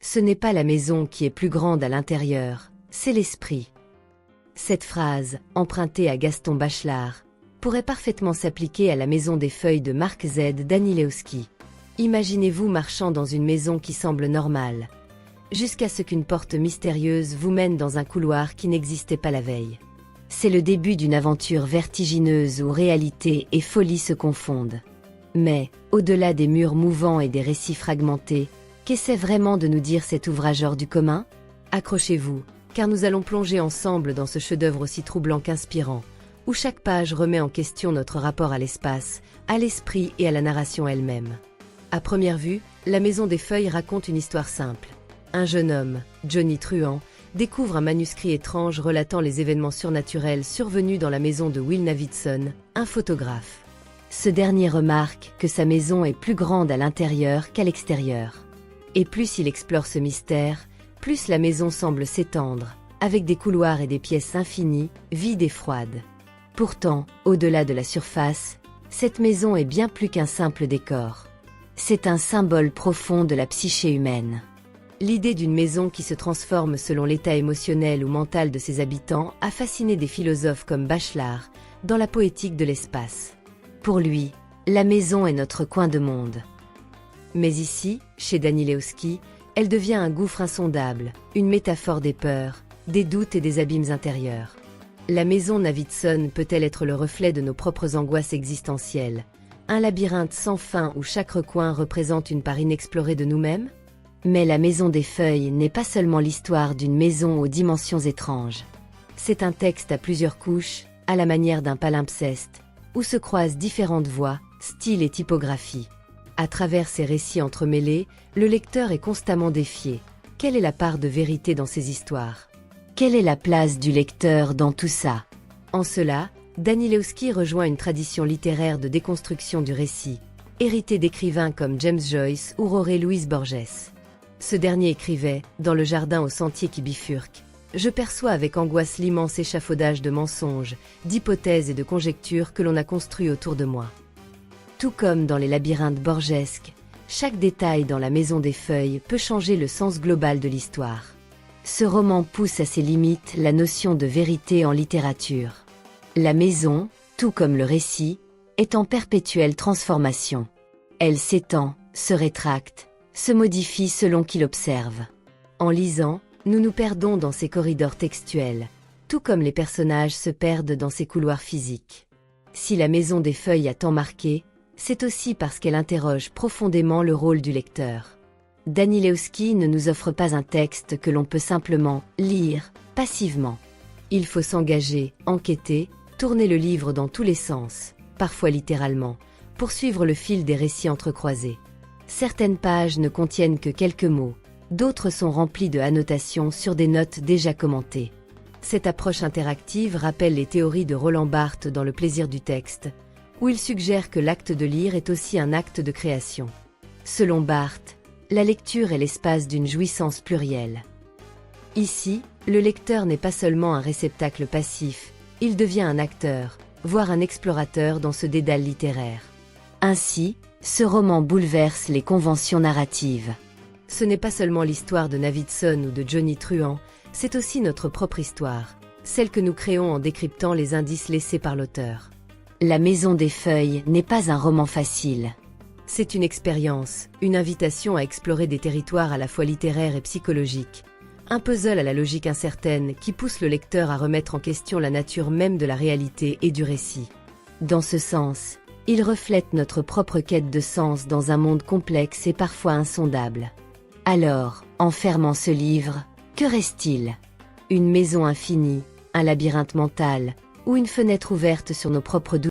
Ce n'est pas la maison qui est plus grande à l'intérieur, c'est l'esprit. Cette phrase, empruntée à Gaston Bachelard, pourrait parfaitement s'appliquer à La Maison des Feuilles de Mark Z. Danilewski. Imaginez-vous marchant dans une maison qui semble normale, jusqu'à ce qu'une porte mystérieuse vous mène dans un couloir qui n'existait pas la veille. C'est le début d'une aventure vertigineuse où réalité et folie se confondent. Mais, au-delà des murs mouvants et des récits fragmentés, qu'essaie vraiment de nous dire cet ouvrage hors du commun? Accrochez-vous, car nous allons plonger ensemble dans ce chef-d'œuvre aussi troublant qu'inspirant, où chaque page remet en question notre rapport à l'espace, à l'esprit et à la narration elle-même. À première vue, La Maison des Feuilles raconte une histoire simple. Un jeune homme, Johnny Truant, découvre un manuscrit étrange relatant les événements surnaturels survenus dans la maison de Will Navidson, un photographe. Ce dernier remarque que sa maison est plus grande à l'intérieur qu'à l'extérieur. Et plus il explore ce mystère, plus la maison semble s'étendre, avec des couloirs et des pièces infinies, vides et froides. Pourtant, au-delà de la surface, cette maison est bien plus qu'un simple décor. C'est un symbole profond de la psyché humaine. L'idée d'une maison qui se transforme selon l'état émotionnel ou mental de ses habitants a fasciné des philosophes comme Bachelard, dans la poétique de l'espace. Pour lui, la maison est notre coin de monde. Mais ici, chez Danilewski, elle devient un gouffre insondable, une métaphore des peurs, des doutes et des abîmes intérieurs. La maison Navidson peut-elle être le reflet de nos propres angoisses existentielles, un labyrinthe sans fin où chaque recoin représente une part inexplorée de nous-mêmes? Mais La Maison des Feuilles n'est pas seulement l'histoire d'une maison aux dimensions étranges. C'est un texte à plusieurs couches, à la manière d'un palimpseste, où se croisent différentes voix, styles et typographies. À travers ces récits entremêlés, le lecteur est constamment défié. Quelle est la part de vérité dans ces histoires? Quelle est la place du lecteur dans tout ça? En cela, Danilewski rejoint une tradition littéraire de déconstruction du récit, héritée d'écrivains comme James Joyce ou Jorge Luis Borges. Ce dernier écrivait, dans Le jardin aux sentiers qui bifurquent, « Je perçois avec angoisse l'immense échafaudage de mensonges, d'hypothèses et de conjectures que l'on a construit autour de moi. » Tout comme dans les labyrinthes borgesques, chaque détail dans La Maison des Feuilles peut changer le sens global de l'histoire. Ce roman pousse à ses limites la notion de vérité en littérature. La maison, tout comme le récit, est en perpétuelle transformation. Elle s'étend, se rétracte, se modifie selon qui l'observe. En lisant, nous nous perdons dans ces corridors textuels, tout comme les personnages se perdent dans ces couloirs physiques. Si La Maison des Feuilles a tant marqué, c'est aussi parce qu'elle interroge profondément le rôle du lecteur. Danilewski ne nous offre pas un texte que l'on peut simplement lire, passivement. Il faut s'engager, enquêter, tourner le livre dans tous les sens, parfois littéralement, pour suivre le fil des récits entrecroisés. Certaines pages ne contiennent que quelques mots, d'autres sont remplies de annotations sur des notes déjà commentées. Cette approche interactive rappelle les théories de Roland Barthes dans Le plaisir du texte, où il suggère que l'acte de lire est aussi un acte de création. Selon Barthes, la lecture est l'espace d'une jouissance plurielle. Ici, le lecteur n'est pas seulement un réceptacle passif, il devient un acteur, voire un explorateur dans ce dédale littéraire. Ainsi, ce roman bouleverse les conventions narratives. Ce n'est pas seulement l'histoire de Navidson ou de Johnny Truant, c'est aussi notre propre histoire, celle que nous créons en décryptant les indices laissés par l'auteur. La Maison des Feuilles n'est pas un roman facile. C'est une expérience, une invitation à explorer des territoires à la fois littéraires et psychologiques. Un puzzle à la logique incertaine qui pousse le lecteur à remettre en question la nature même de la réalité et du récit. Dans ce sens, il reflète notre propre quête de sens dans un monde complexe et parfois insondable. Alors, en fermant ce livre, que reste-t-il? Une maison infinie, un labyrinthe mental, ou une fenêtre ouverte sur nos propres doutes?